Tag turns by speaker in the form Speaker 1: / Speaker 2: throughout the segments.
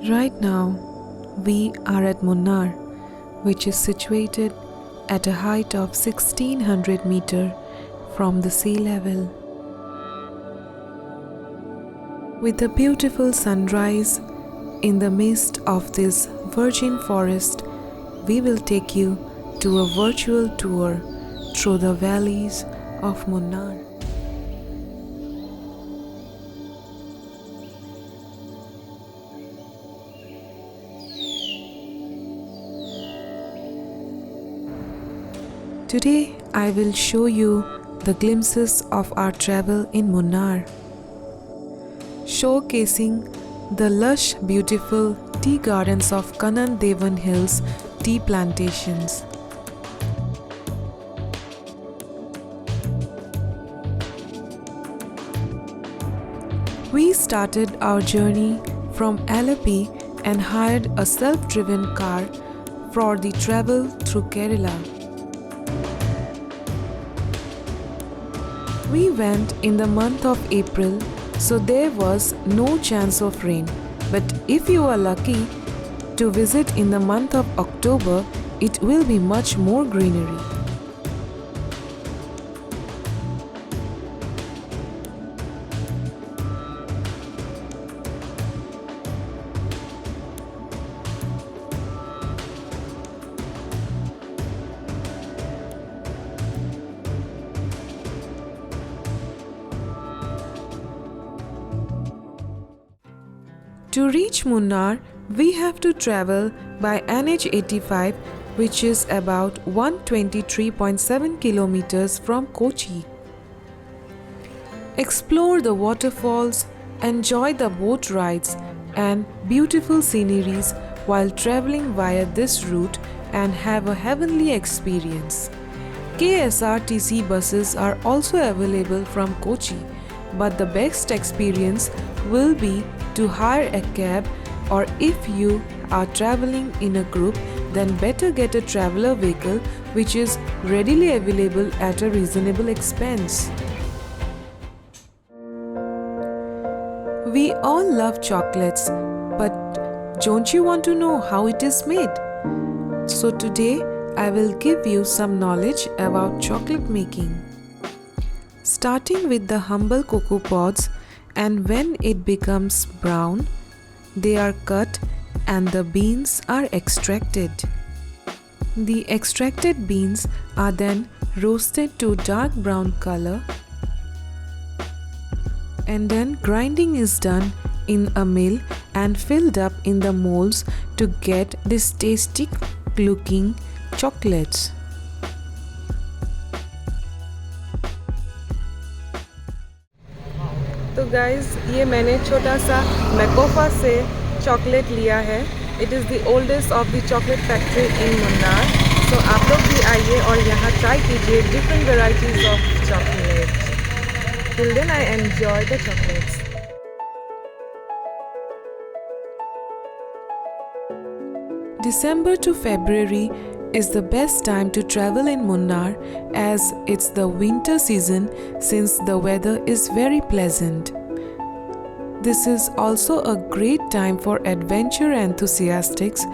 Speaker 1: Right now, we are at Munnar, which is situated at a height of 1600 meter from the sea level. With a beautiful sunrise in the midst of this virgin forest, we will take you to a virtual tour through the valleys of Munnar. Today, I will show you the glimpses of our travel in Munnar, showcasing the lush, beautiful tea gardens of Kanan Devan Hills tea plantations. We started our journey from Alleppey and hired a self-driven car for the travel through Kerala. We went in the month of April, so there was no chance of rain. But if you are lucky to visit in the month of October, it will be much more greenery. To reach Munnar, we have to travel by NH85, which is about 123.7 kilometers from Kochi. Explore the waterfalls, enjoy the boat rides and beautiful sceneries while traveling via this route and have a heavenly experience. KSRTC buses are also available from Kochi, but the best experience will be to hire a cab, or if you are traveling in a group, then better get a traveler vehicle which is readily available at a reasonable expense. We all love chocolates, but don't you want to know how it is made? So today I will give you some knowledge about chocolate making. Starting with the humble cocoa pods, and when it becomes brown, they are cut and the beans are extracted. The extracted beans are then roasted to dark brown color, and then grinding is done in a mill and filled up in the molds to get these tasty looking chocolates. तो guys, ये मैंने छोटा सा मैकोफा से chocolate लिया है. It is the oldest of the chocolate factory in Munnar. So आप लोग भी आइए और यहाँ ट्राई कीजिए different varieties of chocolate. Till then I enjoy the chocolates. December to February is the best time to travel in Munnar, as it's the winter season since the weather is very pleasant. This is also a great time for adventure enthusiasts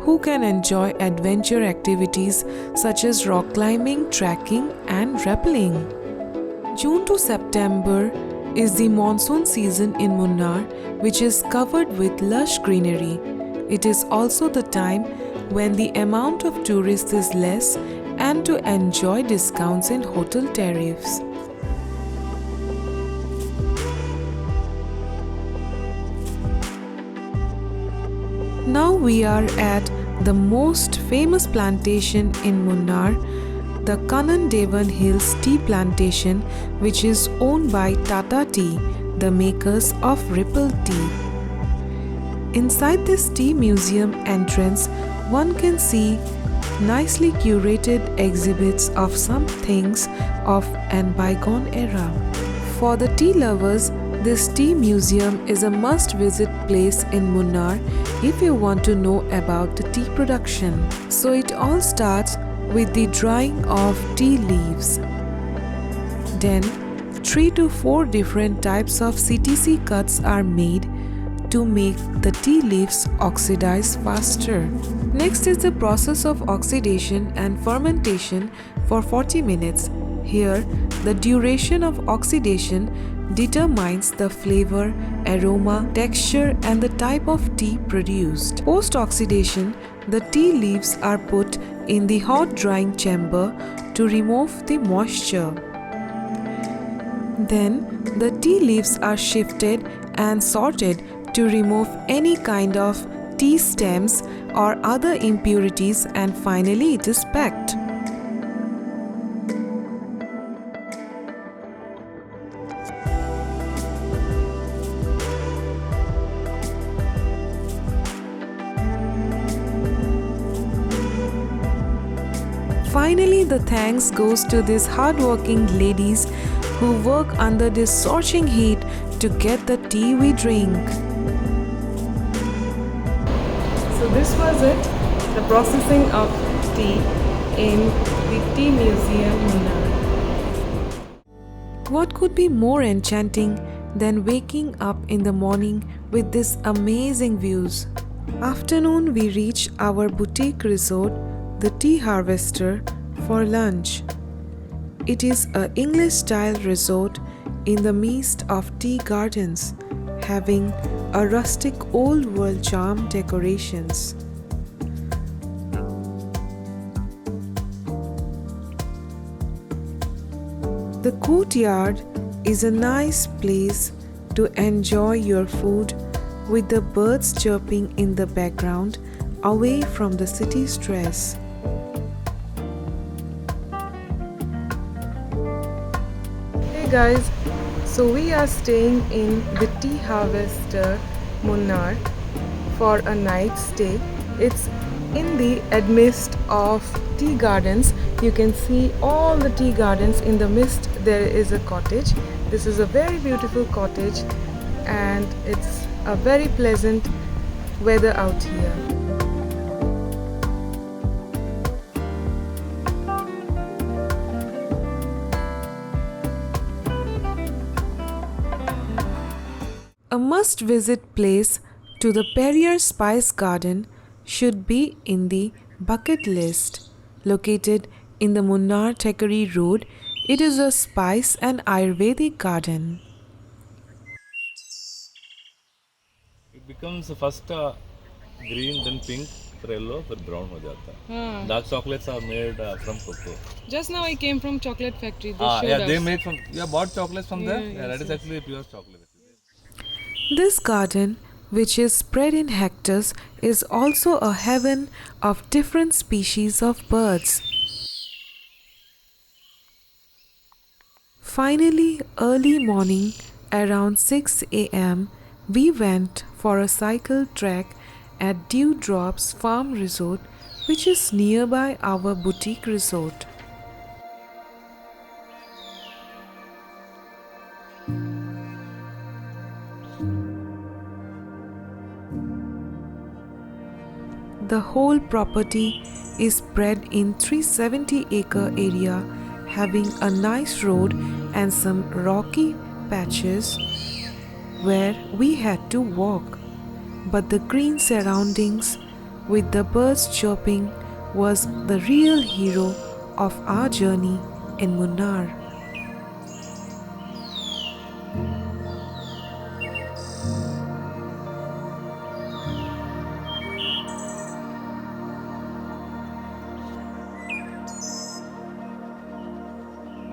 Speaker 1: who can enjoy adventure activities such as rock climbing, trekking and rappelling. June to September is the monsoon season in Munnar, which is covered with lush greenery. It is also the time when the amount of tourists is less and to enjoy discounts in hotel tariffs. Now we are at the most famous plantation in Munnar, the Kanan Devan Hills tea plantation, which is owned by Tata Tea, the makers of Ripple tea. Inside this tea museum entrance, one can see nicely curated exhibits of some things of an bygone era. For the tea lovers, this tea museum is a must-visit place in Munnar if you want to know about the tea production. So it all starts with the drying of tea leaves. Then 3 to 4 different types of CTC cuts are made to make the tea leaves oxidize faster. Next is the process of oxidation and fermentation for 40 minutes. Here, the duration of oxidation determines the flavor, aroma, texture, and the type of tea produced. Post-oxidation, the tea leaves are put in the hot drying chamber to remove the moisture. Then, the tea leaves are shifted and sorted to remove any kind of tea stems or other impurities, and finally it is packed. Finally, the thanks goes to these hardworking ladies who work under this scorching heat to get the tea we drink. So this was it, the processing of tea in the Tea Museum, Munnar. What could be more enchanting than waking up in the morning with these amazing views? Afternoon, we reach our boutique resort, the Tea Harvester, for lunch. It is an English-style resort in the midst of tea gardens, having a rustic old-world charm decorations. The courtyard is a nice place to enjoy your food with the birds chirping in the background, away from the city stress. Hey guys, so we are staying in the Tea Harvester, Munnar, for a night stay. It's in the midst of tea gardens. You can see all the tea gardens. In the midst there is a cottage. This is a very beautiful cottage and it's a very pleasant weather out here. A must-visit place to the Perrier Spice Garden should be in the bucket list. Located in the Munnar Tekari Road, it is a spice and Ayurvedic garden.
Speaker 2: It becomes first green, then pink, फिर yellow, फिर brown हो जाता है. Dark chocolates are made from cocoa.
Speaker 1: Just now I came from chocolate factory.
Speaker 2: They make from. You have bought chocolates from there. Yeah, that is actually pure chocolate.
Speaker 1: This garden, which is spread in hectares, is also a heaven of different species of birds. Finally, early morning, around 6 a.m., we went for a cycle trek at Dewdrops Farm Resort, which is nearby our boutique resort. The whole property is spread in 370-acre area, having a nice road and some rocky patches where we had to walk. But the green surroundings with the birds chirping was the real hero of our journey in Munnar.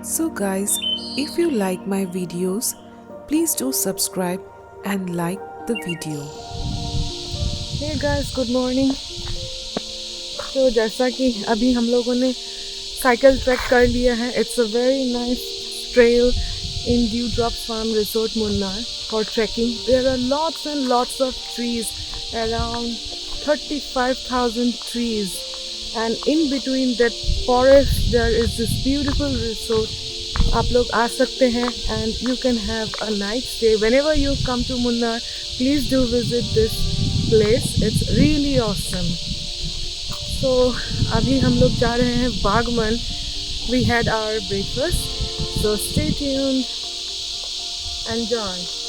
Speaker 1: So guys, if you like my videos, please do subscribe and like the video. Hey guys, good morning. तो जैसा कि अभी हम लोगों ने cycle track कर लिया है, it's a very nice trail in Dewdrops Farm Resort, Munnar for trekking. There are lots and lots of trees, around 35,000 trees, and in between that forest there is this beautiful resort. आप लोग आ सकते हैं and you can have a night stay. Whenever you come to Munnar, please do visit this place. It's really awesome. So अभी हम लोग जा रहे हैं बागमन. We had our breakfast. So stay tuned. Enjoy.